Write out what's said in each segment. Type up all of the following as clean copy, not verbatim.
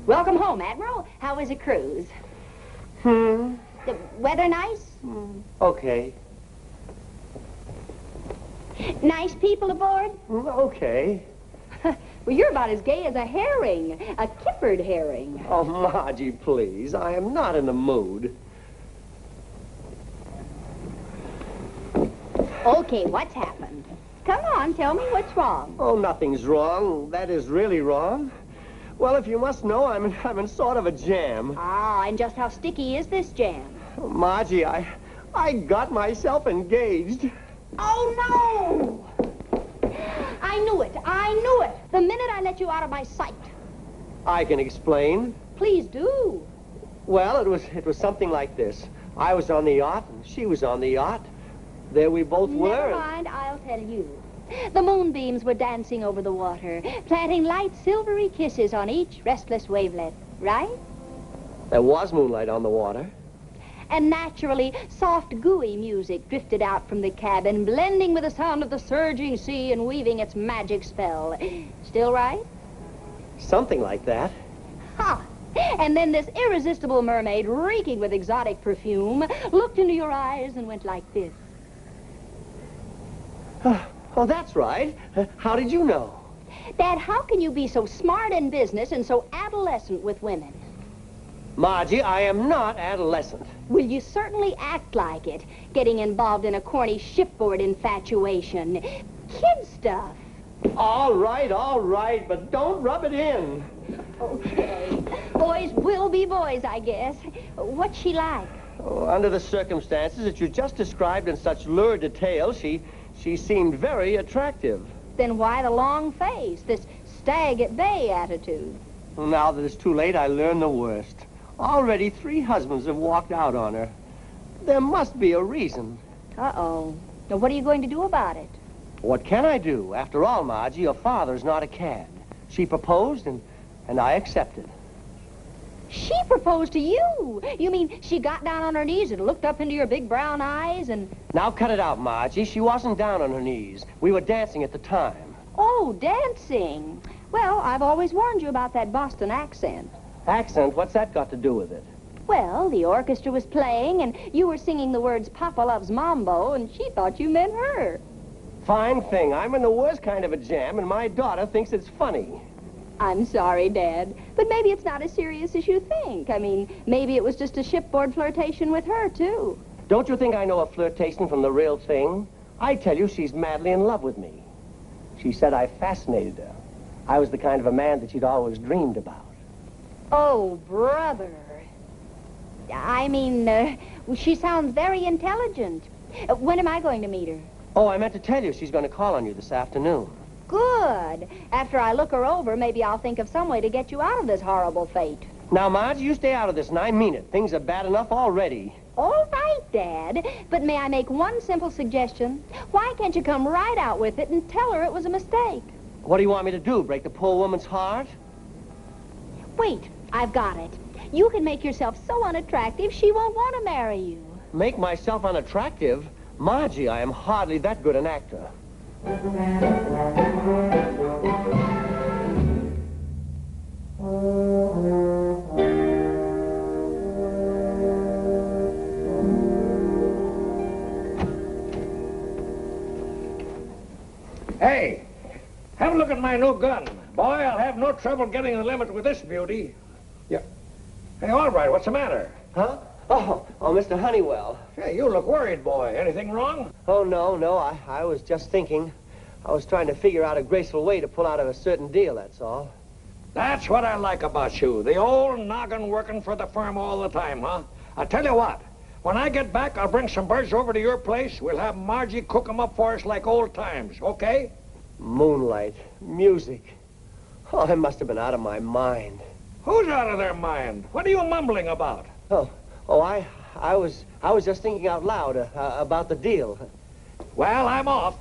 Welcome home, Admiral. How was the cruise? The weather nice? Okay. Nice people aboard? Okay. Well, you're about as gay as a herring, a kippered herring. Oh, Margie, please. I am not in the mood. Okay, what's happened? Come on, tell me what's wrong. Oh, nothing's wrong. That is really wrong. Well, if you must know, I'm in sort of a jam. Ah, and just how sticky is this jam? Margie, I got myself engaged. Oh, no! I knew it. I knew it. The minute I let you out of my sight. I can explain. Please do. Well, it was something like this. I was on the yacht, and she was on the yacht. There we both were. Never mind, I'll tell you. The moonbeams were dancing over the water, planting light, silvery kisses on each restless wavelet, right? There was moonlight on the water. And naturally, soft, gooey music drifted out from the cabin, blending with the sound of the surging sea and weaving its magic spell. Still right? Something like that. Ha! And then this irresistible mermaid, reeking with exotic perfume, looked into your eyes and went like this. Oh, that's right. How did you know? Dad, how can you be so smart in business and so adolescent with women? Margie, I am not adolescent. Well, you certainly act like it, getting involved in a corny shipboard infatuation. Kid stuff. All right, but don't rub it in. Okay. Boys will be boys, I guess. What's she like? Oh, under the circumstances that you just described in such lurid detail, she seemed very attractive. Then why the long face, this stag at bay attitude? Well, now that it's too late, I learn the worst. Already 3 husbands have walked out on her. There must be a reason. Uh-oh. Now, what are you going to do about it? What can I do? After all, Margie, your father's not a cad. She proposed, and I accepted. She proposed to you? You mean she got down on her knees and looked up into your big brown eyes and... Now cut it out, Margie. She wasn't down on her knees. We were dancing at the time. Oh, dancing. Well, I've always warned you about that Boston accent. Accent? What's that got to do with it? Well, the orchestra was playing and you were singing the words Papa Loves Mambo and she thought you meant her. Fine thing. I'm in the worst kind of a jam and my daughter thinks it's funny. I'm sorry, Dad, but maybe it's not as serious as you think. I mean, maybe it was just a shipboard flirtation with her, too. Don't you think I know a flirtation from the real thing? I tell you, she's madly in love with me. She said I fascinated her. I was the kind of a man that she'd always dreamed about. Oh, brother. I mean, she sounds very intelligent. When am I going to meet her? Oh, I meant to tell you she's going to call on you this afternoon. Good. After I look her over, maybe I'll think of some way to get you out of this horrible fate. Now, Marge, you stay out of this, and I mean it. Things are bad enough already. All right, Dad. But may I make one simple suggestion? Why can't you come right out with it and tell her it was a mistake? What do you want me to do, break the poor woman's heart? Wait, I've got it. You can make yourself so unattractive she won't want to marry you. Make myself unattractive? Margie, I am hardly that good an actor. Hey, have a look at my new gun. Boy, I'll have no trouble getting the limit with this beauty. Yeah. Hey, Albright, what's the matter? Huh? Oh, Mr. Honeywell. Hey, you look worried, boy. Anything wrong? Oh, no, I was just thinking. I was trying to figure out a graceful way to pull out of a certain deal, that's all. That's what I like about you. The old noggin working for the firm all the time, huh? I tell you what. When I get back, I'll bring some birds over to your place. We'll have Margie cook them up for us like old times, okay? Moonlight, music. Oh, I must have been out of my mind. Who's out of their mind? What are you mumbling about? I was just thinking out loud about the deal. Well, I'm off.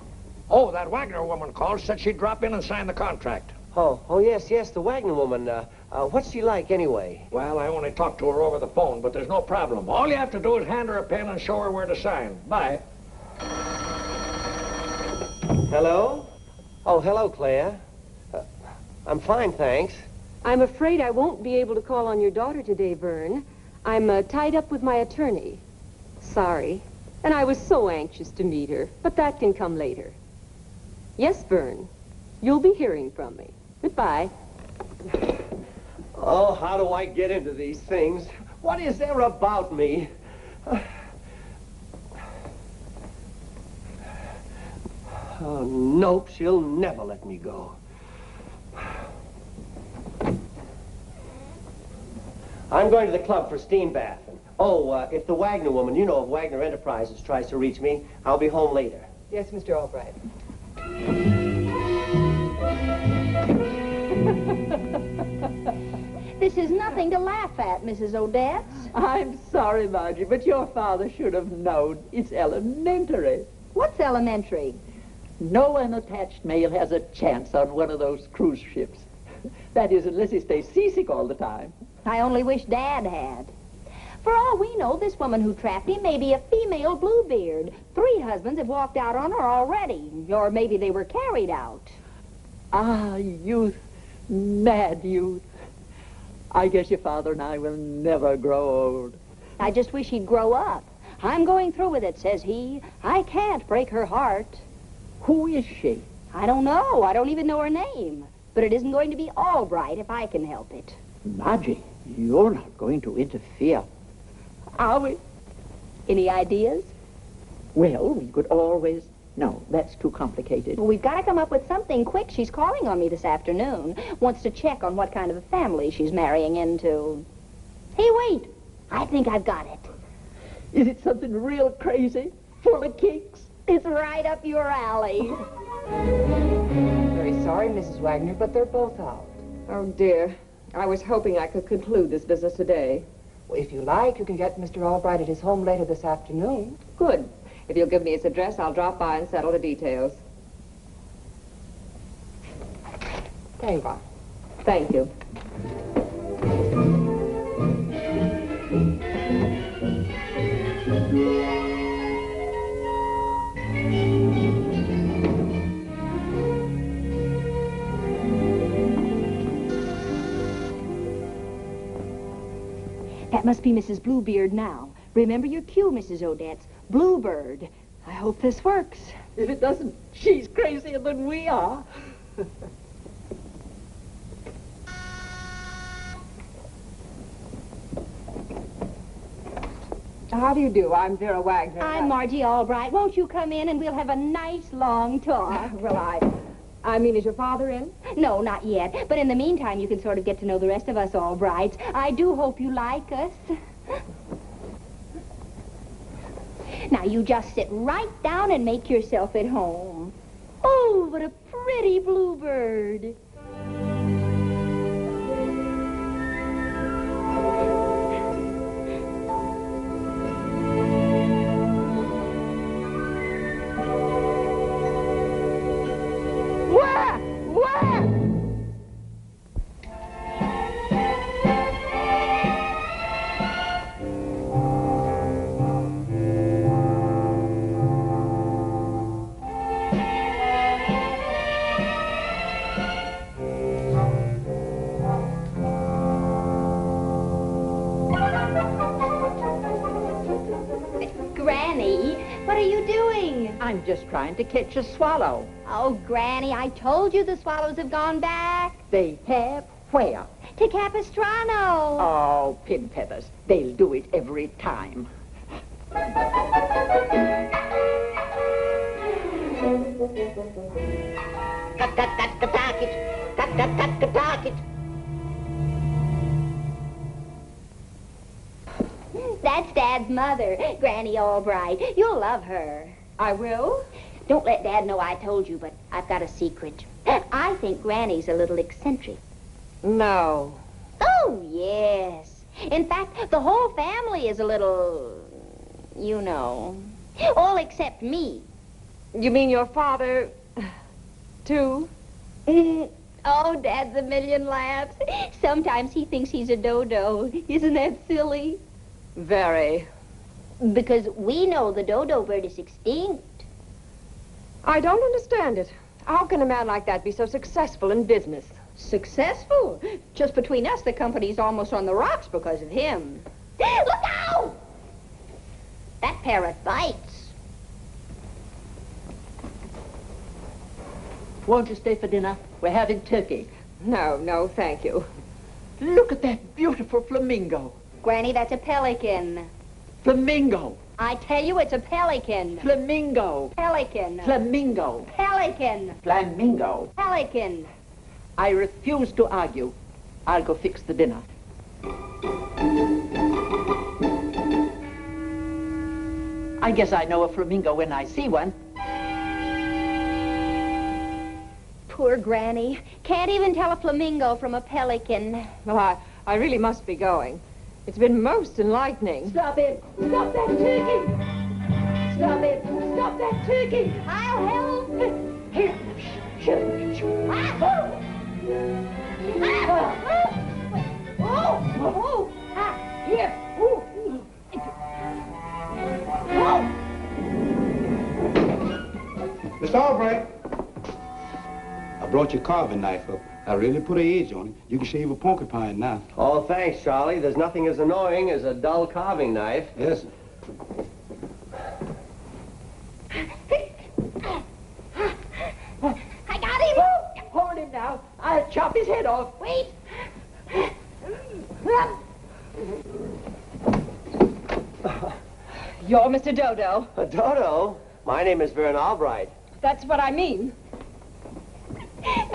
Oh, that Wagner woman called, said she'd drop in and sign the contract. Oh, yes, the Wagner woman. What's she like, anyway? Well, I only talked to her over the phone, but there's no problem. All you have to do is hand her a pen and show her where to sign. Bye. Hello? Oh, hello, Claire. I'm fine, thanks. I'm afraid I won't be able to call on your daughter today, Vern. I'm tied up with my attorney. Sorry. And I was so anxious to meet her, but that can come later. Yes, Vern. You'll be hearing from me. Goodbye. Oh, how do I get into these things? What is there about me? Oh, nope, she'll never let me go. I'm going to the club for steam bath. And, if the Wagner woman, you know of Wagner Enterprises, tries to reach me, I'll be home later. Yes, Mr. Albright. This is nothing to laugh at, Mrs. Odetts. I'm sorry, Margie, but your father should have known. It's elementary. What's elementary? No unattached male has a chance on one of those cruise ships. That is, unless he stays seasick all the time. I only wish Dad had. For all we know, this woman who trapped him may be a female Bluebeard. 3 husbands have walked out on her already. Or maybe they were carried out. Ah, youth. Mad youth. I guess your father and I will never grow old. I just wish he'd grow up. I'm going through with it, says he. I can't break her heart. Who is she? I don't know. I don't even know her name. But it isn't going to be Albright if I can help it. Margie, you're not going to interfere, are we? Any ideas? Well, we could always... No, that's too complicated. Well, we've got to come up with something quick. She's calling on me this afternoon. Wants to check on what kind of a family she's marrying into. Hey, wait. I think I've got it. Is it something real crazy? Full of kicks? It's right up your alley. Very sorry, Mrs. Wagner, but they're both out. Oh, dear. I was hoping I could conclude this business today. Well, if you like, you can get Mr. Albright at his home later this afternoon. Good. If you'll give me his address, I'll drop by and settle the details. There you are. Thank you. That must be Mrs. Bluebeard now. Remember your cue, Mrs. Odetts. Bluebird. I hope this works. If it doesn't, she's crazier than we are. How do you do? I'm Vera Wagner. I'm Margie Albright. Won't you come in and we'll have a nice long talk? Well, I mean, is your father in? No, not yet. But in the meantime, you can sort of get to know the rest of us Albrights. I do hope you like us. Now, you just sit right down and make yourself at home. Oh, what a pretty bluebird. I'm just trying to catch a swallow. Oh, Granny, I told you the swallows have gone back. They have? Where? To Capistrano. Oh, pin feathers. They'll do it every time. That's Dad's mother, Granny Albright. You'll love her. I will? Don't let Dad know I told you, but I've got a secret. I think Granny's a little eccentric. No. Oh, yes. In fact, the whole family is a little, you know, all except me. You mean your father, too? Oh, Dad's a million laughs. Sometimes he thinks he's a dodo. Isn't that silly? Very. Because we know the dodo bird is extinct. I don't understand it. How can a man like that be so successful in business? Successful? Just between us, the company's almost on the rocks because of him. Look out! That parrot bites. Won't you stay for dinner? We're having turkey. No, thank you. Look at that beautiful flamingo. Granny, that's a pelican. Flamingo. I tell you, it's a pelican. Flamingo. Pelican. Flamingo. Pelican. Flamingo. Pelican. I refuse to argue. I'll go fix the dinner. I guess I know a flamingo when I see one. Poor Granny. Can't even tell a flamingo from a pelican. Well, I really must be going. It's been most enlightening. Stop it. Stop that turkey. Stop it. Stop that turkey. I'll help. Here. Here. Mr. Albright, I brought your carving knife up. I really put an edge on it. You can shave a porcupine now. Oh, thanks, Charlie. There's nothing as annoying as a dull carving knife. Yes, sir. I got him. Hold him now. I'll chop his head off. Wait. You're Mr. Dodo. A dodo? My name is Vern Albright. That's what I mean.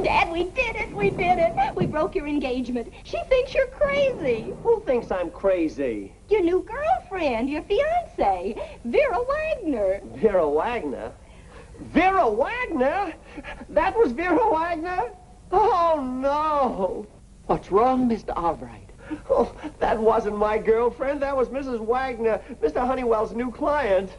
Dad, we did it. We did it. We broke your engagement. She thinks you're crazy. Who thinks I'm crazy? Your new girlfriend, your fiancée, Vera Wagner. Vera Wagner? Vera Wagner? That was Vera Wagner? Oh, no. What's wrong, Mr. Albright? Oh, that wasn't my girlfriend. That was Mrs. Wagner, Mr. Honeywell's new client.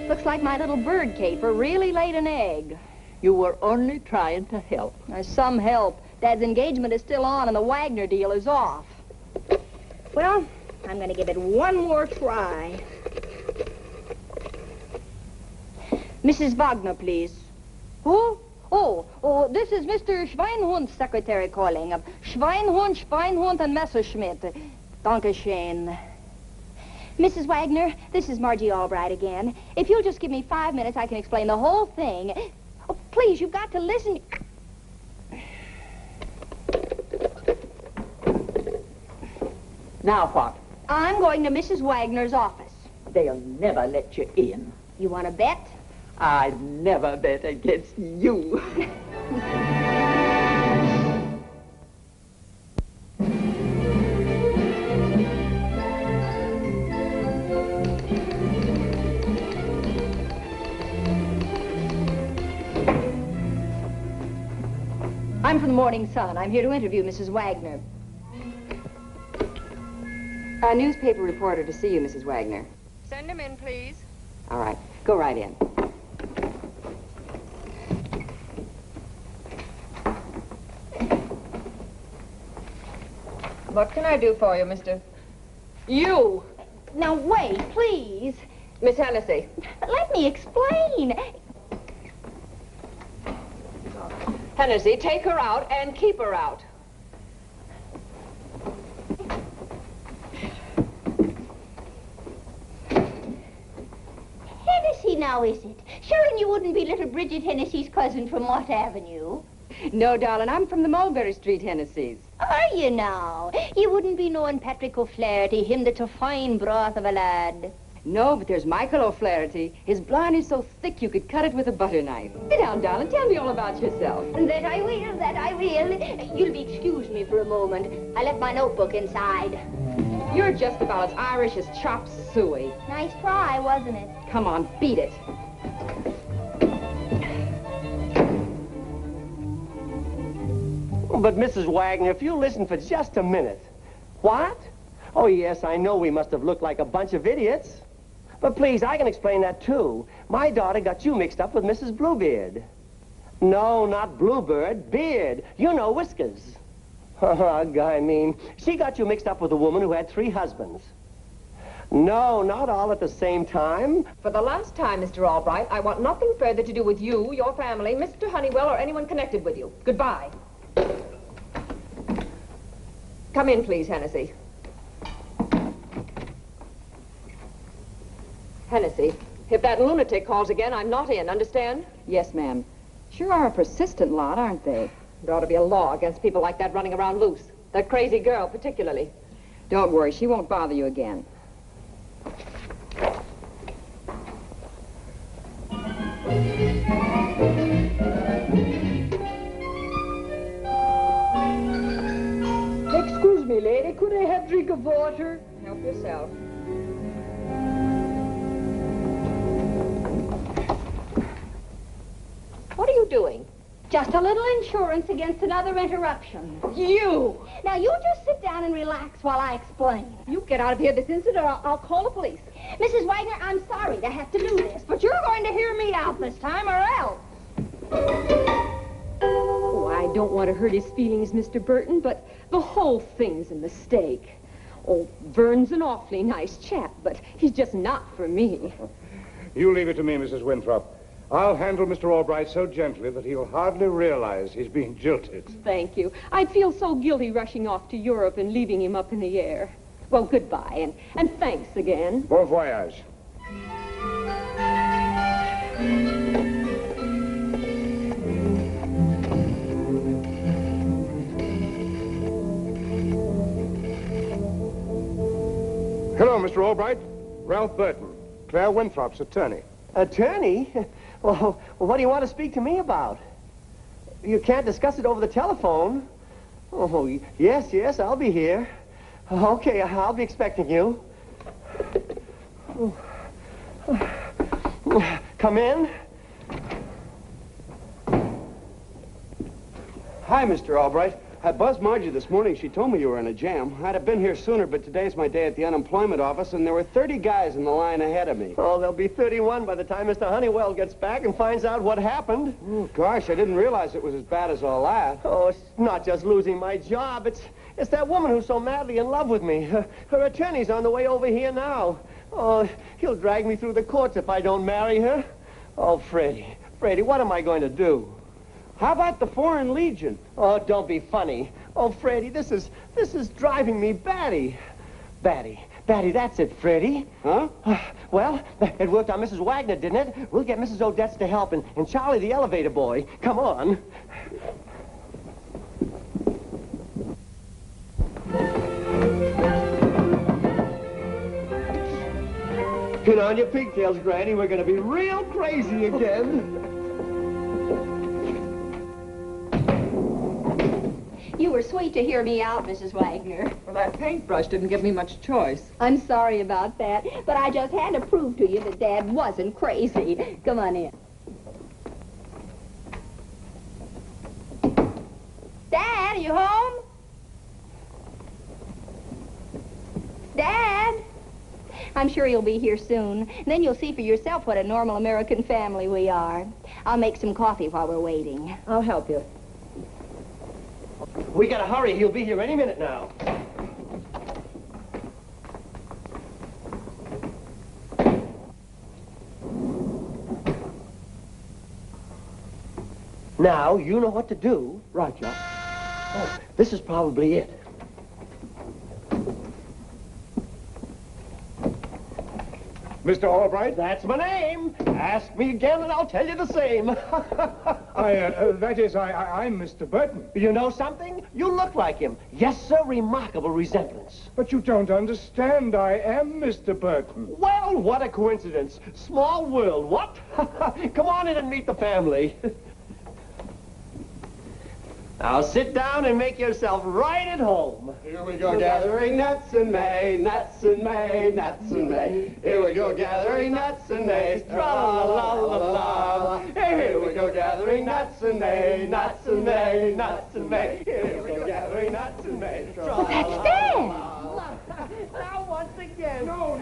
Looks like my little bird caper really laid an egg. You were only trying to help. Some help. Dad's engagement is still on and the Wagner deal is off. Well, I'm going to give it one more try. Mrs. Wagner, please. Who? Oh, this is Mr. Schweinhund's secretary calling. Schweinhund and Messerschmitt. Dankeschön. Mrs. Wagner, this is Margie Albright again. If you'll just give me 5 minutes, I can explain the whole thing. Oh, please, you've got to listen. Now what? I'm going to Mrs. Wagner's office. They'll never let you in. You want to bet? I'd never bet against you. I'm from the Morning Sun. I'm here to interview Mrs. Wagner. A newspaper reporter to see you, Mrs. Wagner. Send him in, please. All right, go right in. What can I do for you, mister? You, Now, wait, please. Miss Hennessy. Let me explain. Hennessy, take her out and keep her out. Hennessy now, is it? Sure, and you wouldn't be little Bridget Hennessy's cousin from Mott Avenue. No, darling, I'm from the Mulberry Street Hennessy's. Are you now? You wouldn't be knowing Patrick O'Flaherty, him that's a fine broth of a lad. No, but there's Michael O'Flaherty. His blarney's so thick you could cut it with a butter knife. Sit down, darling. Tell me all about yourself. That I will, that I will. You'll be excuse me for a moment. I left my notebook inside. You're just about as Irish as chop suey. Nice try, wasn't it? Come on, beat it. But, Mrs. Wagner, if you listen for just a minute. What? Oh, yes, I know we must have looked like a bunch of idiots. But please, I can explain that, too. My daughter got you mixed up with Mrs. Bluebeard. No, not Bluebird, Beard. You know, whiskers. I mean, she got you mixed up with a woman who had 3 husbands. No, not all at the same time. For the last time, Mr. Albright, I want nothing further to do with you, your family, Mr. Honeywell, or anyone connected with you. Goodbye. Come in, please, Hennessy. Hennessy, if that lunatic calls again, I'm not in, understand? Yes, ma'am. Sure are a persistent lot, aren't they? There ought to be a law against people like that running around loose. That crazy girl, particularly. Don't worry, she won't bother you again. Excuse me, lady, could I have a drink of water? Help yourself. What are you doing? Just a little insurance against another interruption. You! Now, you just sit down and relax while I explain. You get out of here this instant or I'll call the police. Mrs. Wagner, I'm sorry to have to do this, but you're going to hear me out this time or else. Oh, I don't want to hurt his feelings, Mr. Burton, but the whole thing's a mistake. Oh, Vern's an awfully nice chap, but he's just not for me. You leave it to me, Mrs. Winthrop. I'll handle Mr. Albright so gently that he'll hardly realize he's being jilted. Thank you. I'd feel so guilty rushing off to Europe and leaving him up in the air. Well, goodbye, and thanks again. Bon voyage. Hello, Mr. Albright. Ralph Burton, Claire Winthrop's attorney. Attorney? Well, what do you want to speak to me about? You can't discuss it over the telephone. Oh, yes, I'll be here. Okay, I'll be expecting you. Come in. Hi, Mr. Albright. I buzzed Margie this morning. She told me you were in a jam. I'd have been here sooner, but today's my day at the unemployment office, and there were 30 guys in the line ahead of me. Oh, there'll be 31 by the time Mr. Honeywell gets back and finds out what happened. Oh, gosh, I didn't realize it was as bad as all that. Oh, it's not just losing my job. It's that woman who's so madly in love with me. Her attorney's on the way over here now. Oh, he'll drag me through the courts if I don't marry her. Oh, Freddie, what am I going to do? How about the Foreign Legion? Oh, don't be funny. Oh, Freddie, this is driving me batty. Batty, that's it, Freddie. Huh? Well, it worked on Mrs. Wagner, didn't it? We'll get Mrs. Odetts to help, and Charlie the elevator boy. Come on. Pin on your pigtails, Granny. We're going to be real crazy again. You were sweet to hear me out, Mrs. Wagner. Well, that paintbrush didn't give me much choice. I'm sorry about that, but I just had to prove to you that Dad wasn't crazy. Come on in. Dad, are you home? Dad? I'm sure you'll be here soon. Then you'll see for yourself what a normal American family we are. I'll make some coffee while we're waiting. I'll help you. We gotta hurry. He'll be here any minute now. Now, you know what to do. Right, Joe. Oh, this is probably it. Mr. Albright? That's my name. Ask me again and I'll tell you the same. I'm Mr. Burton. You know something? You look like him. Yes, sir, remarkable resemblance. But you don't understand. I am Mr. Burton. Well, what a coincidence. Small world, what? Come on in and meet the family. Now sit down and make yourself right at home. Here we go gathering nuts in May, nuts in May, nuts in May. Here we go gathering nuts in May, tra-la-la-la-la. Here we go gathering nuts in May, nuts in May, nuts in May. Here we go gathering nuts in May, tra-la-la-la-la. Now once again. No.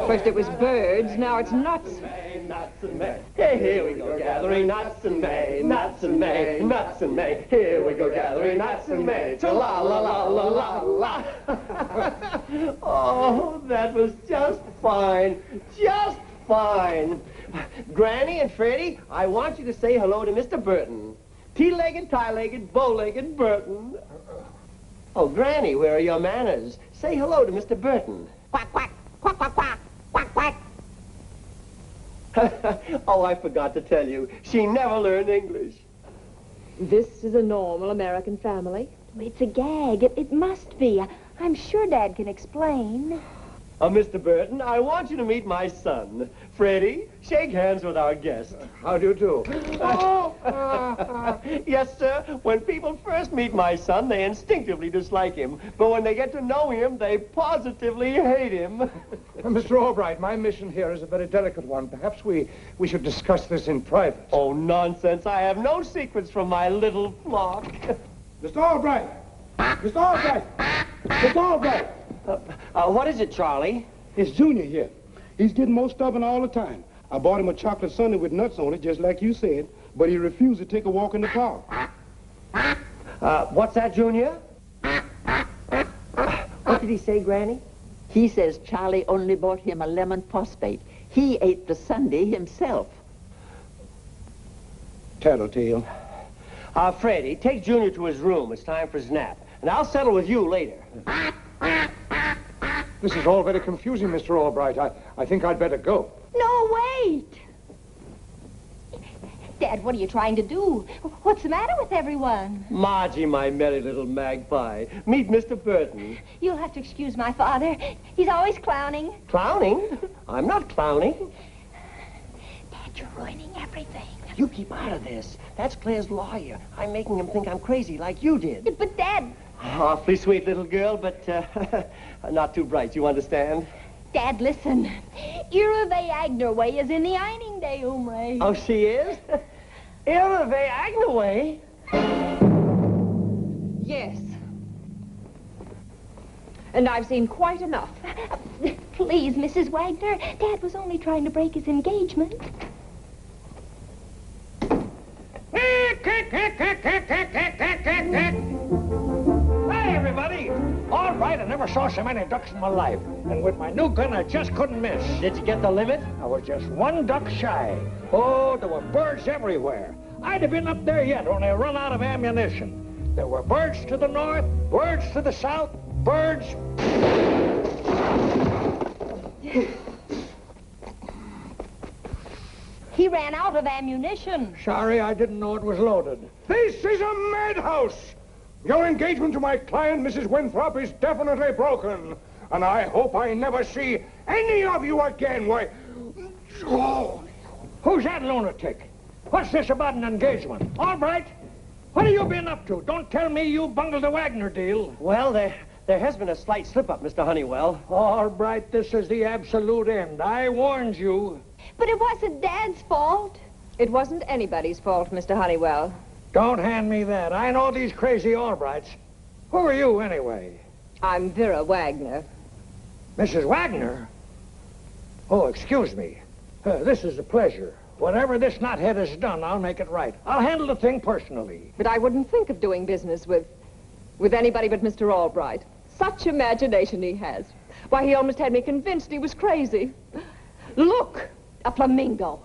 First it was birds, now it's nuts. Nuts in May. Hey, here we go gathering nuts in May, nuts in May, nuts in May. Here we go gathering nuts in May. Tra-la-la-la-la-la-la. Oh, that was just fine. Just fine. Granny and Freddie, I want you to say hello to Mr. Burton. Tea-legged, tie-legged, bow-legged Burton. Oh, Granny, where are your manners? Say hello to Mr. Burton. Quack, quack, quack, quack, quack, quack, quack. Oh, I forgot to tell you. She never learned English. This is a normal American family. It's a gag. It must be. I'm sure Dad can explain. Mr. Burton, I want you to meet my son. Freddie, shake hands with our guest. How do you do? Yes, sir. When people first meet my son, they instinctively dislike him. But when they get to know him, they positively hate him. Mr. Albright, my mission here is a very delicate one. Perhaps we should discuss this in private. Oh, nonsense. I have no secrets from my little flock. Mr. Albright! Mr. Albright! Mr. Albright! What is it, Charlie? It's Junior here. He's getting more stubborn all the time. I bought him a chocolate sundae with nuts on it, just like you said, but he refused to take a walk in the park. What's that, Junior? What did he say, Granny? He says Charlie only bought him a lemon phosphate. He ate the sundae himself. Tattletale. Freddie, take Junior to his room. It's time for his nap. And I'll settle with you later. This is all very confusing, Mr. Albright. I think I'd better go. No, wait. Dad, what are you trying to do? What's the matter with everyone? Margie, my merry little magpie. Meet Mr. Burton. You'll have to excuse my father. He's always clowning. Clowning? I'm not clowning. Dad, you're ruining everything. You keep out of this. That's Claire's lawyer. I'm making him think I'm crazy like you did. But, Dad... Awfully sweet little girl, but not too bright, you understand? Dad, listen. Ira Agner way is in the ironing day, hombre. Oh, she is? Ira Agner way? Yes. And I've seen quite enough. Please, Mrs. Wagner. Dad was only trying to break his engagement. Hey, everybody! All right, I never saw so many ducks in my life. And with my new gun, I just couldn't miss. Did you get the limit? I was just one duck shy. Oh, there were birds everywhere. I'd have been up there yet, only I run out of ammunition. There were birds to the north, birds to the south, birds... He ran out of ammunition. Sorry, I didn't know it was loaded. This is a madhouse! Your engagement to my client, Mrs. Winthrop, is definitely broken. And I hope I never see any of you again. Why... Oh. Who's that lunatic? What's this about an engagement? Albright, what have you been up to? Don't tell me you bungled the Wagner deal. Well, there has been a slight slip-up, Mr. Honeywell. Albright, this is the absolute end. I warned you. But it wasn't Dad's fault. It wasn't anybody's fault, Mr. Honeywell. Don't hand me that. I know these crazy Albrights. Who are you, anyway? I'm Vera Wagner. Mrs. Wagner? Oh, excuse me. This is a pleasure. Whatever this knothead has done, I'll make it right. I'll handle the thing personally. But I wouldn't think of doing business with anybody but Mr. Albright. Such imagination he has. Why, he almost had me convinced he was crazy. Look! A flamingo.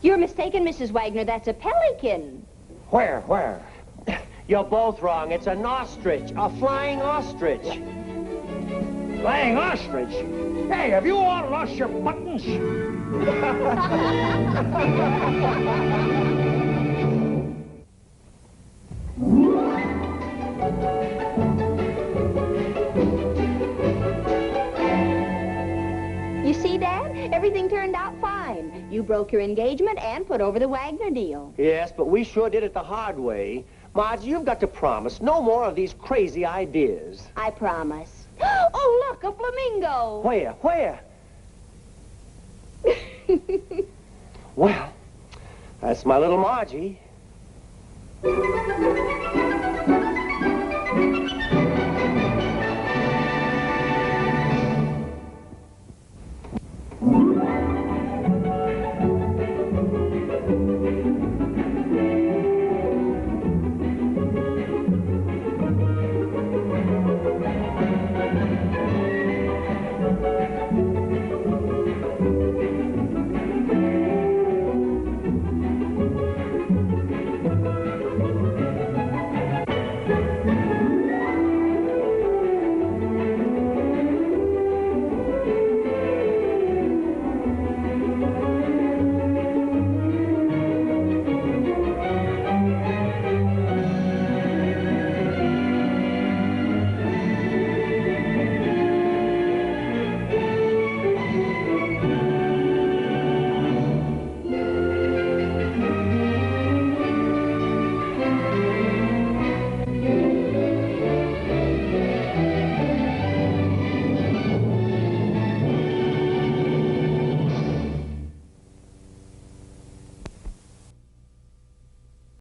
You're mistaken, Mrs. Wagner. That's a pelican. Where? You're both wrong. It's an ostrich, a flying ostrich. Flying ostrich? Hey, have you all lost your buttons? You see, Dad? Everything turned out fine. You broke your engagement and put over the Wagner deal. Yes, but we sure did it the hard way. Margie, you've got to promise no more of these crazy ideas. I promise. Oh, look, a flamingo. Where? Well, that's my little Margie.